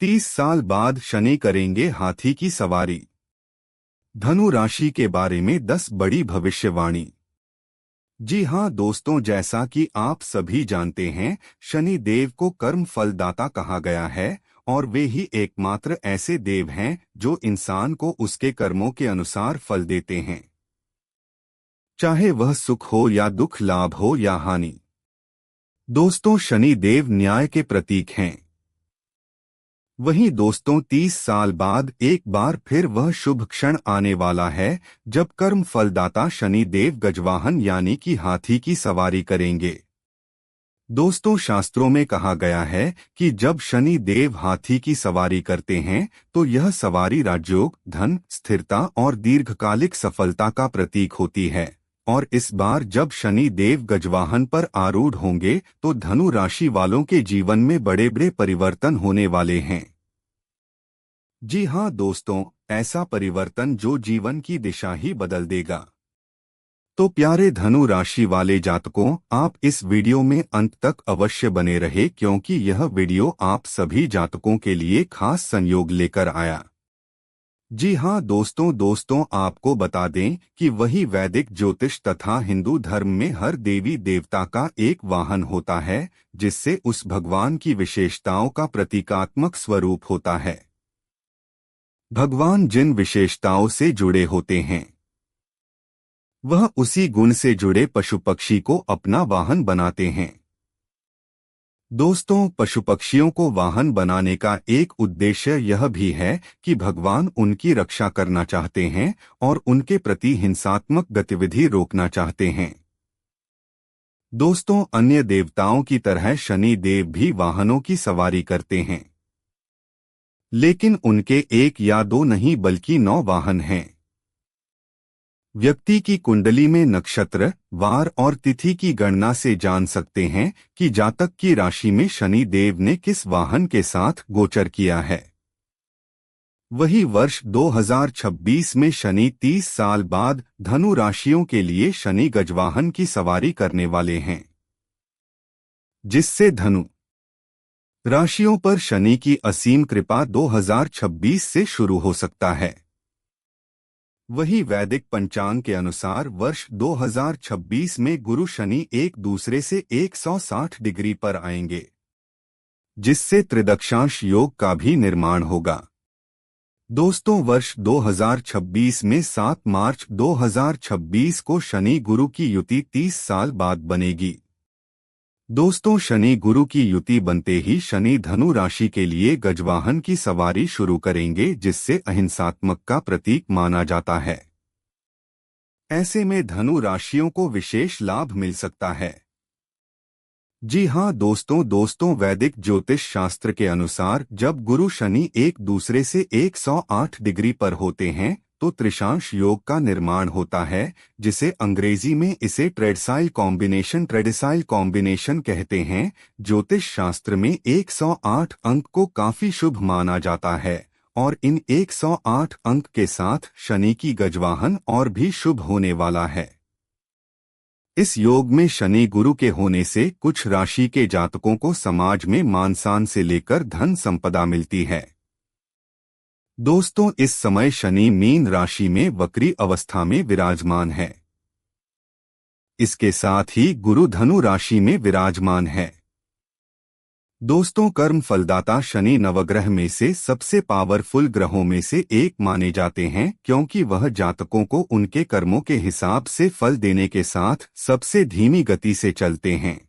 30 साल बाद शनि करेंगे हाथी की सवारी। धनु राशि के बारे में 10 बड़ी भविष्यवाणी। जी हाँ दोस्तों, जैसा कि आप सभी जानते हैं, शनि देव को कर्म फलदाता कहा गया है और वे ही एकमात्र ऐसे देव हैं जो इंसान को उसके कर्मों के अनुसार फल देते हैं, चाहे वह सुख हो या दुख, लाभ हो या हानि। दोस्तों, शनि देव न्याय के प्रतीक हैं। वहीं दोस्तों, 30 साल बाद एक बार फिर वह शुभ क्षण आने वाला है जब कर्म फलदाता शनि देव गजवाहन यानी कि हाथी की सवारी करेंगे। दोस्तों, शास्त्रों में कहा गया है कि जब शनि देव हाथी की सवारी करते हैं तो यह सवारी राजयोग, धन, स्थिरता और दीर्घकालिक सफलता का प्रतीक होती है। और इस बार जब शनि देव गजवाहन पर आरूढ़ होंगे तो धनु राशि वालों के जीवन में बड़े बड़े परिवर्तन होने वाले हैं। जी हाँ दोस्तों, ऐसा परिवर्तन जो जीवन की दिशा ही बदल देगा। तो प्यारे धनु राशि वाले जातकों, आप इस वीडियो में अंत तक अवश्य बने रहे क्योंकि यह वीडियो आप सभी जातकों के लिए खास संयोग लेकर आया। जी हाँ दोस्तों, आपको बता दें कि वही वैदिक ज्योतिष तथा हिंदू धर्म में हर देवी देवता का एक वाहन होता है जिससे उस भगवान की विशेषताओं का प्रतीकात्मक स्वरूप होता है। भगवान जिन विशेषताओं से जुड़े होते हैं वह उसी गुण से जुड़े पशु पक्षी को अपना वाहन बनाते हैं। दोस्तों, पशु पक्षियों को वाहन बनाने का एक उद्देश्य यह भी है कि भगवान उनकी रक्षा करना चाहते हैं और उनके प्रति हिंसात्मक गतिविधि रोकना चाहते हैं। दोस्तों, अन्य देवताओं की तरह शनि देव भी वाहनों की सवारी करते हैं, लेकिन उनके एक या दो नहीं बल्कि 9 वाहन हैं। व्यक्ति की कुंडली में नक्षत्र, वार और तिथि की गणना से जान सकते हैं कि जातक की राशि में शनि देव ने किस वाहन के साथ गोचर किया है। वही वर्ष 2026 में शनि 30 साल बाद धनु राशियों के लिए शनि गजवाहन की सवारी करने वाले हैं, जिससे धनु राशियों पर शनि की असीम कृपा 2026 से शुरू हो सकता है। वही वैदिक पंचांग के अनुसार वर्ष 2026 में गुरु शनि एक दूसरे से 160 डिग्री पर आएंगे, जिससे त्रिदक्षांश योग का भी निर्माण होगा। दोस्तों, वर्ष 2026 में 7 मार्च 2026 को शनि गुरु की युति 30 साल बाद बनेगी। दोस्तों, शनि गुरु की युति बनते ही शनि धनु राशि के लिए गजवाहन की सवारी शुरू करेंगे, जिससे अहिंसात्मक का प्रतीक माना जाता है। ऐसे में धनु राशियों को विशेष लाभ मिल सकता है। जी हाँ दोस्तों, वैदिक ज्योतिष शास्त्र के अनुसार जब गुरु शनि एक दूसरे से 108 डिग्री पर होते हैं तो त्रिशांश योग का निर्माण होता है, जिसे अंग्रेजी में इसे ट्रेडसाइल कॉम्बिनेशन कहते हैं। ज्योतिष शास्त्र में 108 अंक को काफी शुभ माना जाता है और इन 108 अंक के साथ शनि की गजवाहन और भी शुभ होने वाला है। इस योग में शनि गुरु के होने से कुछ राशि के जातकों को समाज में मान सम्मान से लेकर धन संपदा मिलती है। दोस्तों, इस समय शनि मीन राशि में वक्री अवस्था में विराजमान है। इसके साथ ही गुरु धनु राशि में विराजमान है। दोस्तों, कर्म फलदाता शनि नवग्रह में से सबसे पावरफुल ग्रहों में से एक माने जाते हैं क्योंकि वह जातकों को उनके कर्मों के हिसाब से फल देने के साथ सबसे धीमी गति से चलते हैं।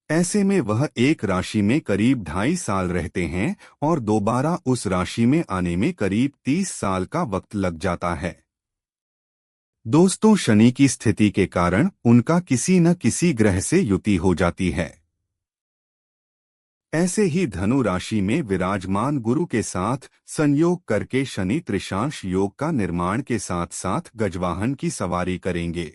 ऐसे में वह एक राशि में करीब 2.5 साल रहते हैं और दोबारा उस राशि में आने में करीब 30 साल का वक्त लग जाता है। दोस्तों, शनि की स्थिति के कारण उनका किसी न किसी ग्रह से युति हो जाती है। ऐसे ही धनु राशि में विराजमान गुरु के साथ संयोग करके शनि त्रिशांश योग का निर्माण के साथ साथ गजवाहन की सवारी करेंगे,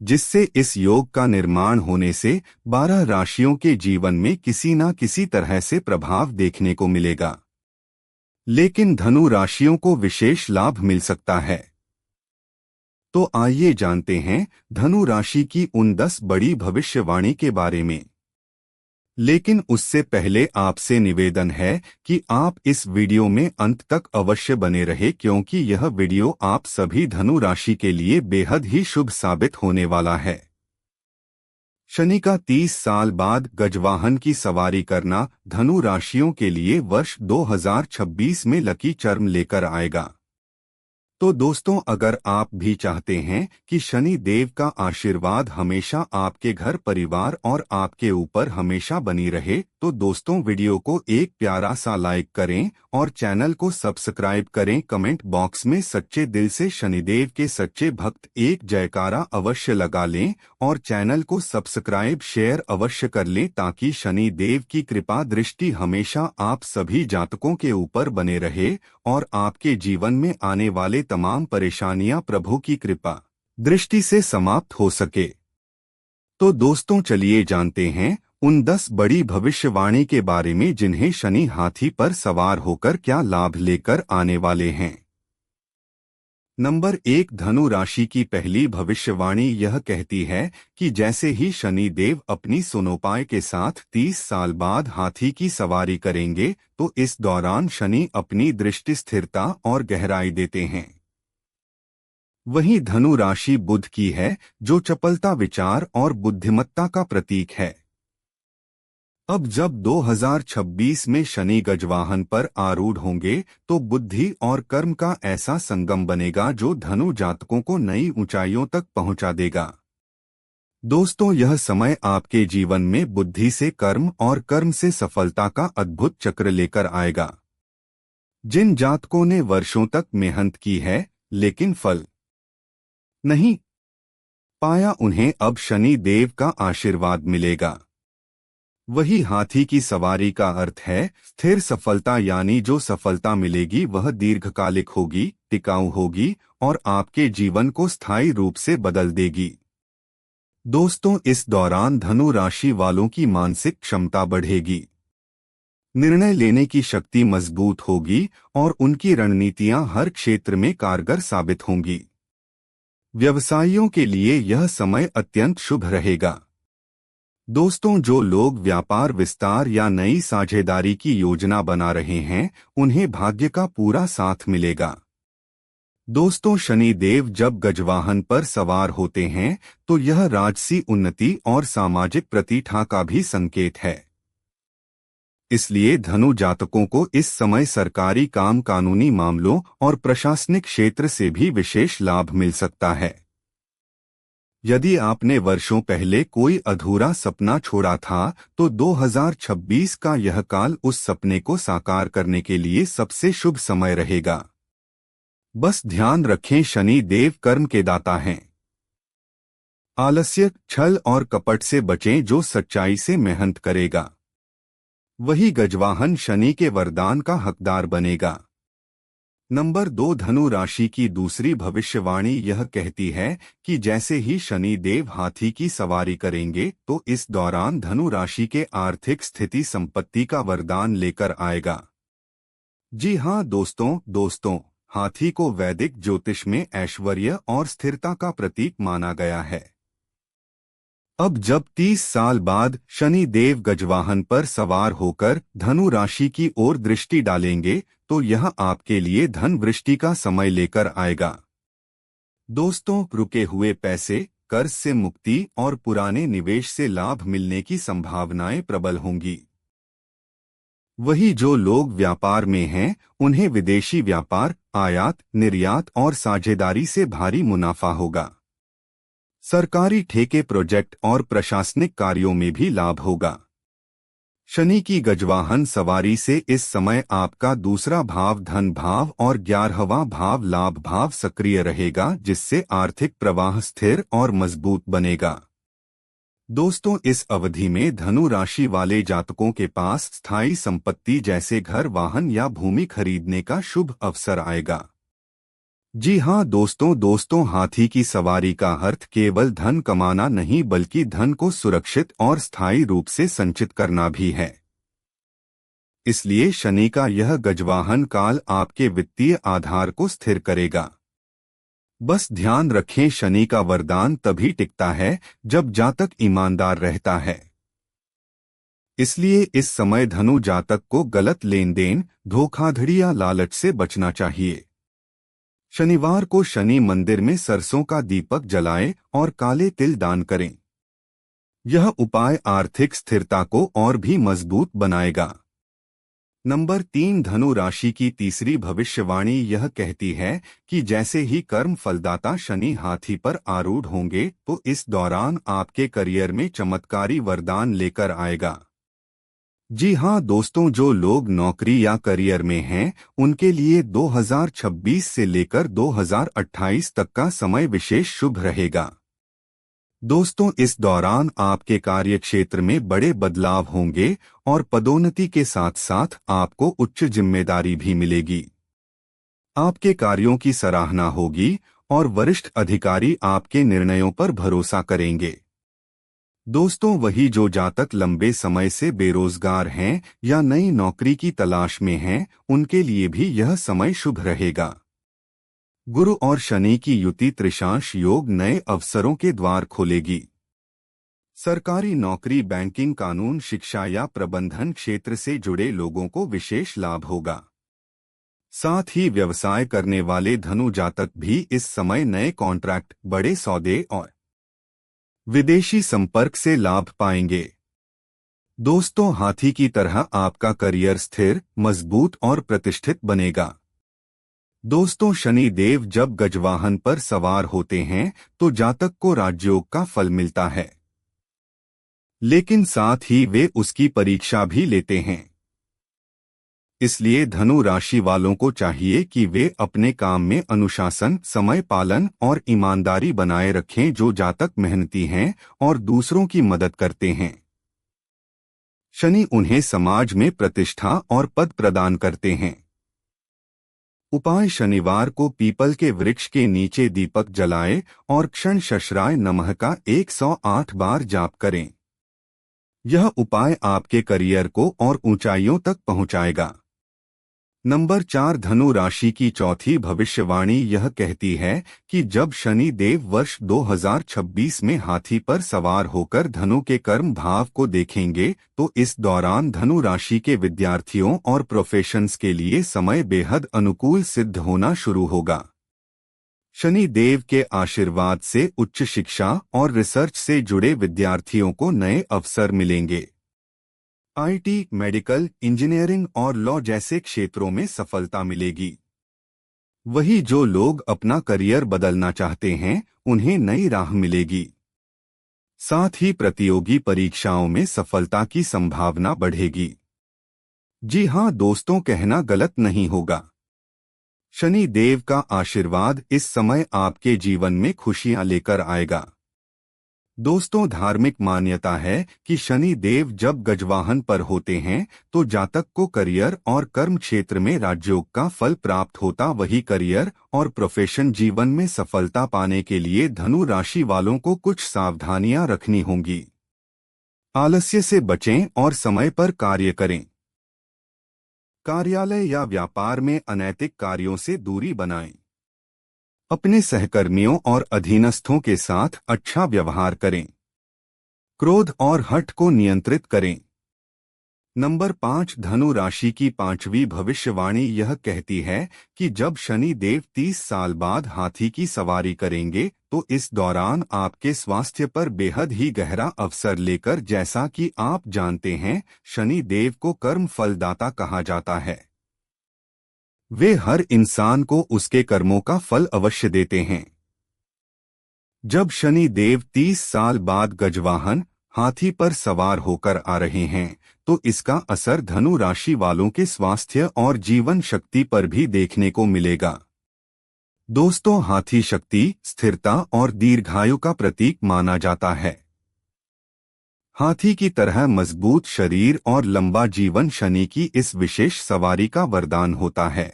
जिससे इस योग का निर्माण होने से 12 राशियों के जीवन में किसी न किसी तरह से प्रभाव देखने को मिलेगा, लेकिन धनु राशियों को विशेष लाभ मिल सकता है। तो आइए जानते हैं धनु राशि की उन 10 बड़ी भविष्यवाणी के बारे में। लेकिन उससे पहले आपसे निवेदन है कि आप इस वीडियो में अंत तक अवश्य बने रहे, क्योंकि यह वीडियो आप सभी धनु राशि के लिए बेहद ही शुभ साबित होने वाला है। शनि का 30 साल बाद गजवाहन की सवारी करना धनु राशियों के लिए वर्ष 2026 में लकी चार्म लेकर आएगा। तो दोस्तों, अगर आप भी चाहते हैं कि शनि देव का आशीर्वाद हमेशा आपके घर परिवार और आपके ऊपर हमेशा बनी रहे, तो दोस्तों वीडियो को एक प्यारा सा लाइक करें और चैनल को सब्सक्राइब करें। कमेंट बॉक्स में सच्चे दिल से शनिदेव के सच्चे भक्त एक जयकारा अवश्य लगा लें और चैनल को सब्सक्राइब शेयर अवश्य कर लें, ताकि शनि देव की कृपा दृष्टि हमेशा आप सभी जातकों के ऊपर बने रहे और आपके जीवन में आने वाले तमाम परेशानियां प्रभु की कृपा दृष्टि से समाप्त हो सके। तो दोस्तों, चलिए जानते हैं उन 10 बड़ी भविष्यवाणी के बारे में जिन्हें शनि हाथी पर सवार होकर क्या लाभ लेकर आने वाले हैं। नंबर 1, धनु राशि की पहली भविष्यवाणी यह कहती है कि जैसे ही शनि देव अपनी सुनोपाय के साथ 30 साल बाद हाथी की सवारी करेंगे, तो इस दौरान शनि अपनी दृष्टि स्थिरता और गहराई देते हैं। वहीं धनु राशि बुध की है, जो चपलता, विचार और बुद्धिमत्ता का प्रतीक है। अब जब 2026 में शनि गजवाहन पर आरूढ़ होंगे, तो बुद्धि और कर्म का ऐसा संगम बनेगा जो धनु जातकों को नई ऊंचाइयों तक पहुंचा देगा। दोस्तों, यह समय आपके जीवन में बुद्धि से कर्म और कर्म से सफलता का अद्भुत चक्र लेकर आएगा। जिन जातकों ने वर्षों तक मेहनत की है लेकिन फल नहीं पाया, उन्हें अब शनि देव का आशीर्वाद मिलेगा। वही हाथी की सवारी का अर्थ है स्थिर सफलता, यानी जो सफलता मिलेगी वह दीर्घकालिक होगी, टिकाऊ होगी और आपके जीवन को स्थायी रूप से बदल देगी। दोस्तों, इस दौरान धनु राशि वालों की मानसिक क्षमता बढ़ेगी, निर्णय लेने की शक्ति मजबूत होगी और उनकी रणनीतियां हर क्षेत्र में कारगर साबित होंगी। व्यवसायियों के लिए यह समय अत्यंत शुभ रहेगा। दोस्तों, जो लोग व्यापार विस्तार या नई साझेदारी की योजना बना रहे हैं, उन्हें भाग्य का पूरा साथ मिलेगा। दोस्तों, शनि देव जब गजवाहन पर सवार होते हैं, तो यह राजसी उन्नति और सामाजिक प्रतिष्ठा का भी संकेत है। इसलिए धनु जातकों को इस समय सरकारी काम, कानूनी मामलों और प्रशासनिक क्षेत्र से भी विशेष लाभ मिल सकता है। यदि आपने वर्षों पहले कोई अधूरा सपना छोड़ा था, तो 2026 का यह काल उस सपने को साकार करने के लिए सबसे शुभ समय रहेगा। बस ध्यान रखें, शनि देव कर्म के दाता हैं। आलस्य, छल और कपट से बचें। जो सच्चाई से मेहनत करेगा वही गजवाहन शनि के वरदान का हकदार बनेगा। नंबर 2, धनु राशि की दूसरी भविष्यवाणी यह कहती है कि जैसे ही शनि देव हाथी की सवारी करेंगे, तो इस दौरान धनु राशि के आर्थिक स्थिति संपत्ति का वरदान लेकर आएगा। जी हां दोस्तों, हाथी को वैदिक ज्योतिष में ऐश्वर्य और स्थिरता का प्रतीक माना गया है। अब जब 30 साल बाद शनि देव गजवाहन पर सवार होकर धनु राशि की ओर दृष्टि डालेंगे, तो यह आपके लिए धन वृष्टि का समय लेकर आएगा। दोस्तों, रुके हुए पैसे, कर्ज से मुक्ति और पुराने निवेश से लाभ मिलने की संभावनाएं प्रबल होंगी। वही जो लोग व्यापार में हैं, उन्हें विदेशी व्यापार, आयात, निर्यात और साझेदारी से भारी मुनाफा होगा। सरकारी ठेके, प्रोजेक्ट और प्रशासनिक कार्यों में भी लाभ होगा। शनि की गजवाहन सवारी से इस समय आपका दूसरा भाव धन भाव और 11वां भाव लाभ भाव सक्रिय रहेगा, जिससे आर्थिक प्रवाह स्थिर और मजबूत बनेगा। दोस्तों, इस अवधि में धनु राशि वाले जातकों के पास स्थायी संपत्ति जैसे घर, वाहन या भूमि खरीदने का शुभ अवसर आएगा। जी हां दोस्तों, हाथी की सवारी का अर्थ केवल धन कमाना नहीं, बल्कि धन को सुरक्षित और स्थायी रूप से संचित करना भी है। इसलिए शनि का यह गजवाहन काल आपके वित्तीय आधार को स्थिर करेगा। बस ध्यान रखें, शनि का वरदान तभी टिकता है जब जातक ईमानदार रहता है। इसलिए इस समय धनु जातक को गलत लेन देन, धोखाधड़ी या लालच से बचना चाहिए। शनिवार को शनि मंदिर में सरसों का दीपक जलाएं और काले तिल दान करें। यह उपाय आर्थिक स्थिरता को और भी मजबूत बनाएगा। नंबर 3, धनु राशि की तीसरी भविष्यवाणी यह कहती है कि जैसे ही कर्म फलदाता शनि हाथी पर आरूढ़ होंगे तो इस दौरान आपके करियर में चमत्कारी वरदान लेकर आएगा। जी हाँ दोस्तों, जो लोग नौकरी या करियर में हैं उनके लिए 2026 से लेकर 2028 तक का समय विशेष शुभ रहेगा। दोस्तों, इस दौरान आपके कार्यक्षेत्र में बड़े बदलाव होंगे और पदोन्नति के साथ साथ आपको उच्च जिम्मेदारी भी मिलेगी। आपके कार्यों की सराहना होगी और वरिष्ठ अधिकारी आपके निर्णयों पर भरोसा करेंगे। दोस्तों, वही जो जातक लंबे समय से बेरोजगार हैं या नई नौकरी की तलाश में हैं, उनके लिए भी यह समय शुभ रहेगा। गुरु और शनि की युति त्रिशांश योग नए अवसरों के द्वार खोलेगी। सरकारी नौकरी, बैंकिंग, कानून, शिक्षा या प्रबंधन क्षेत्र से जुड़े लोगों को विशेष लाभ होगा। साथ ही व्यवसाय करने वाले धनु जातक भी इस समय नए कॉन्ट्रैक्ट, बड़े सौदे और विदेशी संपर्क से लाभ पाएंगे। दोस्तों, हाथी की तरह आपका करियर स्थिर, मजबूत और प्रतिष्ठित बनेगा। दोस्तों, शनि देव जब गजवाहन पर सवार होते हैं तो जातक को राजयोग का फल मिलता है, लेकिन साथ ही वे उसकी परीक्षा भी लेते हैं। इसलिए धनु राशि वालों को चाहिए कि वे अपने काम में अनुशासन, समय पालन और ईमानदारी बनाए रखें। जो जातक मेहनती हैं और दूसरों की मदद करते हैं, शनि उन्हें समाज में प्रतिष्ठा और पद प्रदान करते हैं। उपाय: शनिवार को पीपल के वृक्ष के नीचे दीपक जलाएं और क्षण शश्राय नमः का 108 बार जाप करें। यह उपाय आपके करियर को और ऊंचाइयों तक पहुंचाएगा। नंबर 4, धनु राशि की चौथी भविष्यवाणी यह कहती है कि जब शनि देव वर्ष 2026 में हाथी पर सवार होकर धनु के कर्म भाव को देखेंगे तो इस दौरान धनु राशि के विद्यार्थियों और प्रोफेशंस के लिए समय बेहद अनुकूल सिद्ध होना शुरू होगा। शनि देव के आशीर्वाद से उच्च शिक्षा और रिसर्च से जुड़े विद्यार्थियों को नए अवसर मिलेंगे। आईटी, मेडिकल, इंजीनियरिंग और लॉ जैसे क्षेत्रों में सफलता मिलेगी। वही जो लोग अपना करियर बदलना चाहते हैं उन्हें नई राह मिलेगी। साथ ही प्रतियोगी परीक्षाओं में सफलता की संभावना बढ़ेगी। जी हाँ दोस्तों, कहना गलत नहीं होगा। शनि देव का आशीर्वाद इस समय आपके जीवन में खुशियां लेकर आएगा। दोस्तों, धार्मिक मान्यता है कि शनि देव जब गजवाहन पर होते हैं तो जातक को करियर और कर्म क्षेत्र में राजयोग का फल प्राप्त होता। वही करियर और प्रोफेशन जीवन में सफलता पाने के लिए धनु राशि वालों को कुछ सावधानियां रखनी होंगी। आलस्य से बचें और समय पर कार्य करें। कार्यालय या व्यापार में अनैतिक कार्यों से दूरी बनाएं। अपने सहकर्मियों और अधीनस्थों के साथ अच्छा व्यवहार करें। क्रोध और हठ को नियंत्रित करें। नंबर 5, धनु राशि की पांचवी भविष्यवाणी यह कहती है कि जब शनि देव 30 साल बाद हाथी की सवारी करेंगे तो इस दौरान आपके स्वास्थ्य पर बेहद ही गहरा अवसर लेकर, जैसा कि आप जानते हैं, शनि देव को कर्म फलदाता कहा जाता है। वे हर इंसान को उसके कर्मों का फल अवश्य देते हैं। जब शनि देव 30 साल बाद गजवाहन हाथी पर सवार होकर आ रहे हैं तो इसका असर धनु राशि वालों के स्वास्थ्य और जीवन शक्ति पर भी देखने को मिलेगा। दोस्तों, हाथी शक्ति, स्थिरता और दीर्घायु का प्रतीक माना जाता है। हाथी की तरह मजबूत शरीर और लंबा जीवन शनि की इस विशेष सवारी का वरदान होता है।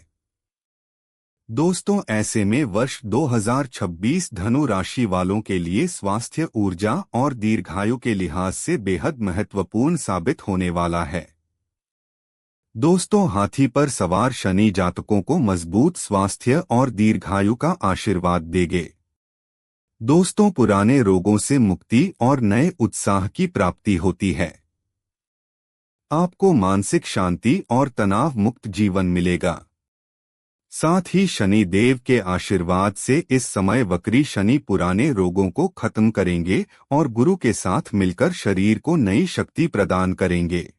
दोस्तों, ऐसे में वर्ष 2026 धनु राशि वालों के लिए स्वास्थ्य, ऊर्जा और दीर्घायु के लिहाज से बेहद महत्वपूर्ण साबित होने वाला है। दोस्तों, हाथी पर सवार शनि जातकों को मजबूत स्वास्थ्य और दीर्घायु का आशीर्वाद देंगे। दोस्तों, पुराने रोगों से मुक्ति और नए उत्साह की प्राप्ति होती है। आपको मानसिक शांति और तनाव मुक्त जीवन मिलेगा। साथ ही शनि देव के आशीर्वाद से इस समय वक्री शनि पुराने रोगों को खत्म करेंगे और गुरु के साथ मिलकर शरीर को नई शक्ति प्रदान करेंगे।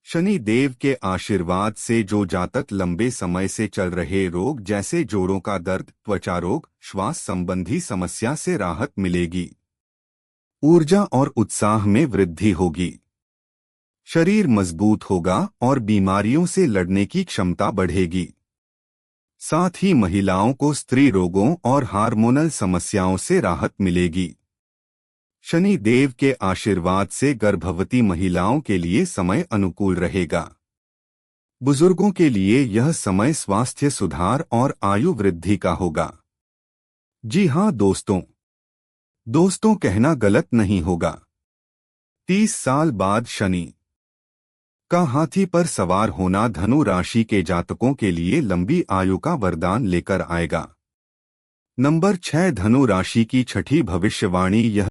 शनि देव के आशीर्वाद से जो जातक लंबे समय से चल रहे रोग जैसे जोड़ों का दर्द, त्वचा रोग, श्वास संबंधी समस्या से राहत मिलेगी। ऊर्जा और उत्साह में वृद्धि होगी। शरीर मजबूत होगा और बीमारियों से लड़ने की क्षमता बढ़ेगी। साथ ही महिलाओं को स्त्री रोगों और हार्मोनल समस्याओं से राहत मिलेगी। शनि देव के आशीर्वाद से गर्भवती महिलाओं के लिए समय अनुकूल रहेगा। बुजुर्गों के लिए यह समय स्वास्थ्य सुधार और आयु वृद्धि का होगा। जी हाँ दोस्तों कहना गलत नहीं होगा। 30 साल बाद शनि का हाथी पर सवार होना धनु राशि के जातकों के लिए लंबी आयु का वरदान लेकर आएगा। नंबर 6 धनु राशि की छठी भविष्यवाणी। यह